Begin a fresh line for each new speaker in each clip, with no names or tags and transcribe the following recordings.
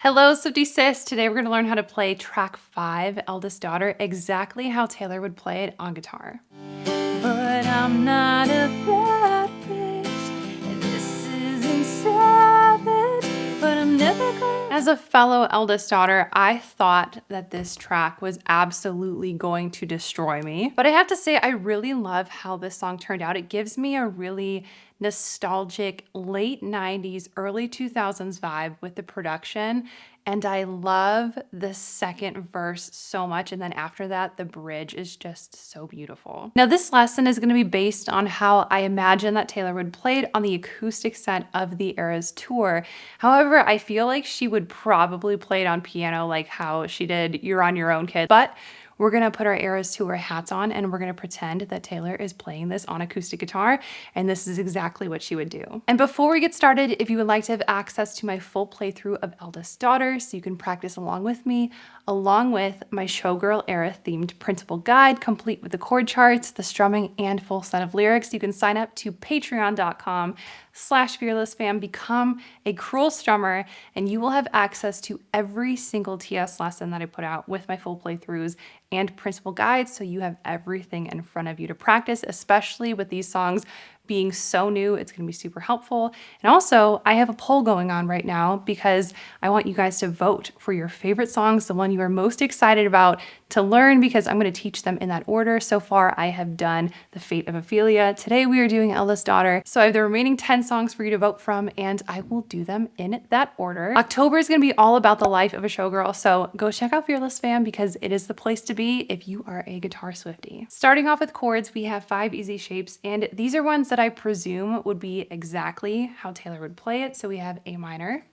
Hello, Swifty Sis. Today we're going to learn how to play track 5, Eldest Daughter, exactly how Taylor would play it on guitar. But I'm not a bad bitch, and this isn't savage, but I'm never gonna... As a fellow eldest daughter, I thought that this track was absolutely going to destroy me. But I have to say, I really love how this song turned out. It gives me a really nostalgic late 90s, early 2000s vibe with the production. And I love the second verse so much. And then after that, the bridge is just so beautiful. Now, this lesson is going to be based on how I imagine that Taylor would play it on the acoustic set of the Eras tour. However, I feel like she would probably play it on piano like how she did You're on Your Own, Kid. But we're gonna put our Eras Tour hats on and we're gonna pretend that Taylor is playing this on acoustic guitar, and this is exactly what she would do. And before we get started, if you would like to have access to my full playthrough of Eldest Daughter so you can practice along with me, along with my Showgirl era themed printable guide, complete with the chord charts, the strumming, and full set of lyrics, you can sign up to patreon.com/fearlessfam, become a cruel strummer, and you will have access to every single TS lesson that I put out with my full playthroughs and printable guides, so you have everything in front of you to practice, especially with these songs being so new. It's going to be super helpful. And also, I have a poll going on right now because I want you guys to vote for your favorite songs, the one you are most excited about to learn, because I'm going to teach them in that order. So far, I have done The Fate of Ophelia. Today, we are doing Eldest Daughter. So I have the remaining 10 songs for you to vote from, and I will do them in that order. October is going to be all about the life of a showgirl, so go check out Fearless Fam because it is the place to be if you are a guitar Swiftie. Starting off with chords, we have 5 easy shapes, and these are ones that I presume would be exactly how Taylor would play it. So we have A minor,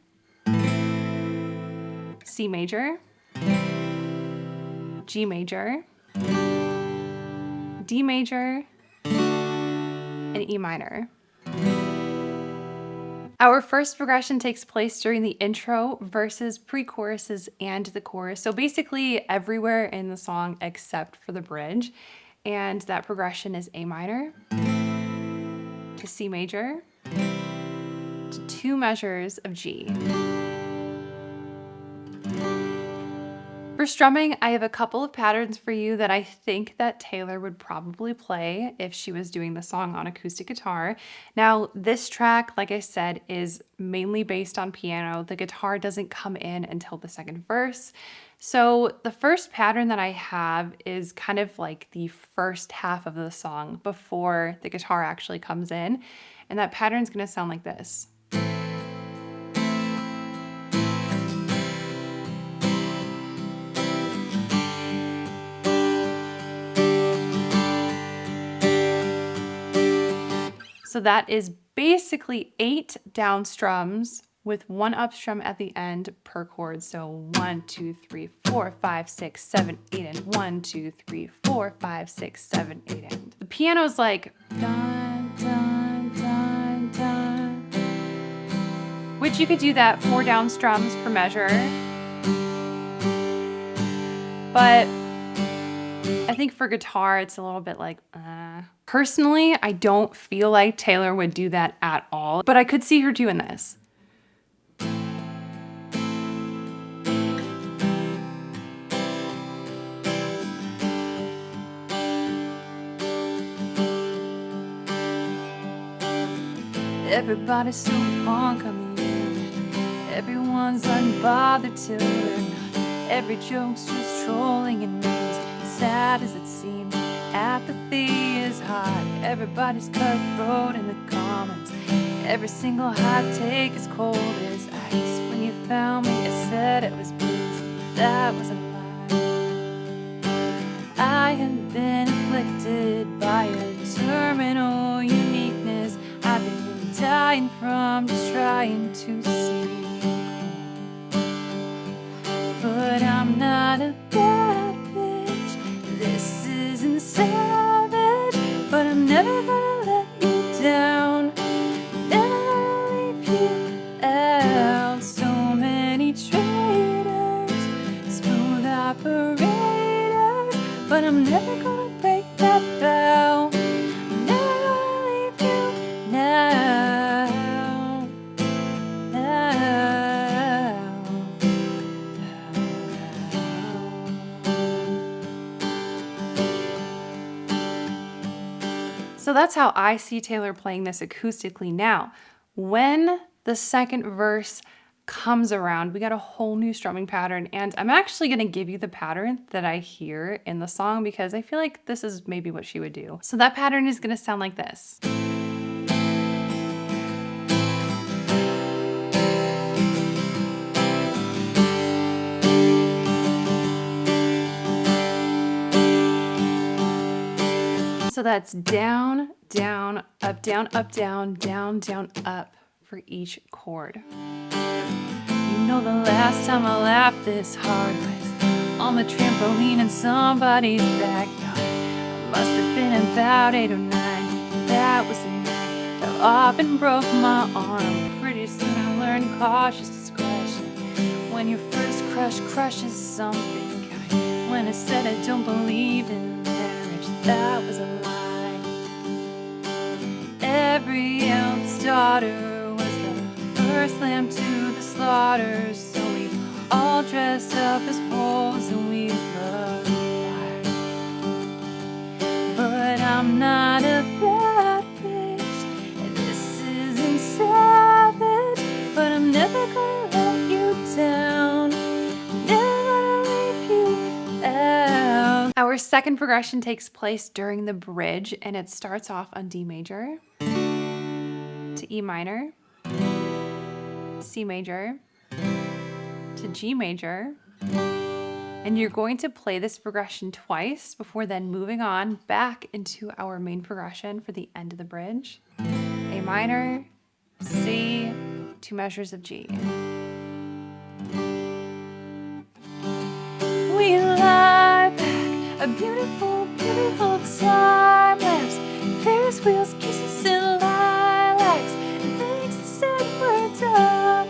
C major, G major, D major, and E minor. Our first progression takes place during the intro, verses, pre-choruses, and the chorus. So basically everywhere in the song except for the bridge. And that progression is A minor to C major to 2 measures of G. For strumming, I have a couple of patterns for you that I think that Taylor would probably play if she was doing the song on acoustic guitar. Now, this track, like I said, is mainly based on piano. The guitar doesn't come in until the second verse. So the first pattern that I have is kind of like the first half of the song before the guitar actually comes in. And that pattern is going to sound like this. So that is basically 8 down strums with 1 up strum at the end per chord. So 1, 2, 3, 4, 5, 6, 7, 8, and 1, 2, 3, 4, 5, 6, 7, 8, and. The piano's like dun, dun, dun, dun, which you could do that 4 down strums per measure. But I think for guitar, it's a little bit like, Personally, I don't feel like Taylor would do that at all, but I could see her doing this. Everybody's so punk on the internet. Everyone's unbothered till they're not. Every joke's just trolling and as sad as it seems. Apathy is hot. Everybody's cutthroat in the comments. Every single hot take is cold as ice. When you found me, I said it was bliss. That was a lie. I have been afflicted by a terminal uniqueness. I've been dying from just trying to see. But I'm not a bad bitch. This isn't savage, but I'm never gonna let you down. Never gonna leave you out. So many traitors, smooth operators, but I'm never gonna break that vow. I'm never gonna leave you now. So that's how I see Taylor playing this acoustically. Now, when the second verse comes around, we got a whole new strumming pattern, and I'm actually going to give you the pattern that I hear in the song because I feel like this is maybe what she would do. So that pattern is going to sound like this. So that's down, down, up, down, up, down, down, down, up for each chord. You know the last time I laughed this hard was on the trampoline in somebody's backyard. I must have been about 8 or 9. That was the night. Fell off and broke my arm. Pretty soon I learned cautious discretion. When your first crush crushes something kind. When I said I don't believe in marriage, that was a lie. Every eldest daughter was the first lamb to the slaughter. So we all dressed up as wolves and we loved fire. But I'm not a bad bitch, and this isn't savage. But I'm never gonna let you down, never gonna leave you out. Our second progression takes place during the bridge, and it starts off on D major, to E minor, C major, to G major, and you're going to play this progression twice before then moving on back into our main progression for the end of the bridge. A minor, C, 2 measures of G. We lie back, a beautiful, beautiful time lapse. Ferris wheels, kisses, and lilacs, and things that said we're done.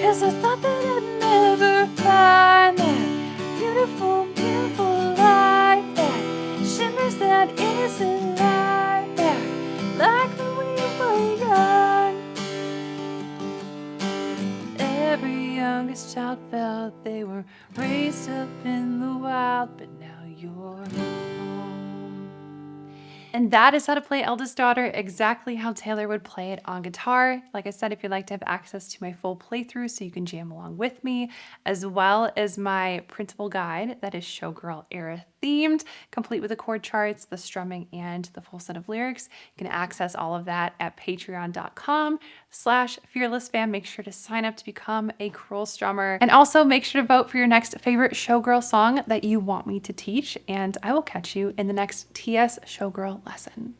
'Cause I thought that I'd never find that beautiful, beautiful life that shimmers that innocent light back, like when we were young. Every youngest child felt they were raised up in the wild, but now you're home. And that is how to play Eldest Daughter exactly how Taylor would play it on guitar. Like I said, if you'd like to have access to my full playthrough so you can jam along with me, as well as my printable guide that is Showgirl era themed, complete with the chord charts, the strumming, and the full set of lyrics. You can access all of that at patreon.com/fearlessfam. Make sure to sign up to become a cruel strummer. And also make sure to vote for your next favorite Showgirl song that you want me to teach. And I will catch you in the next TS Showgirl lesson.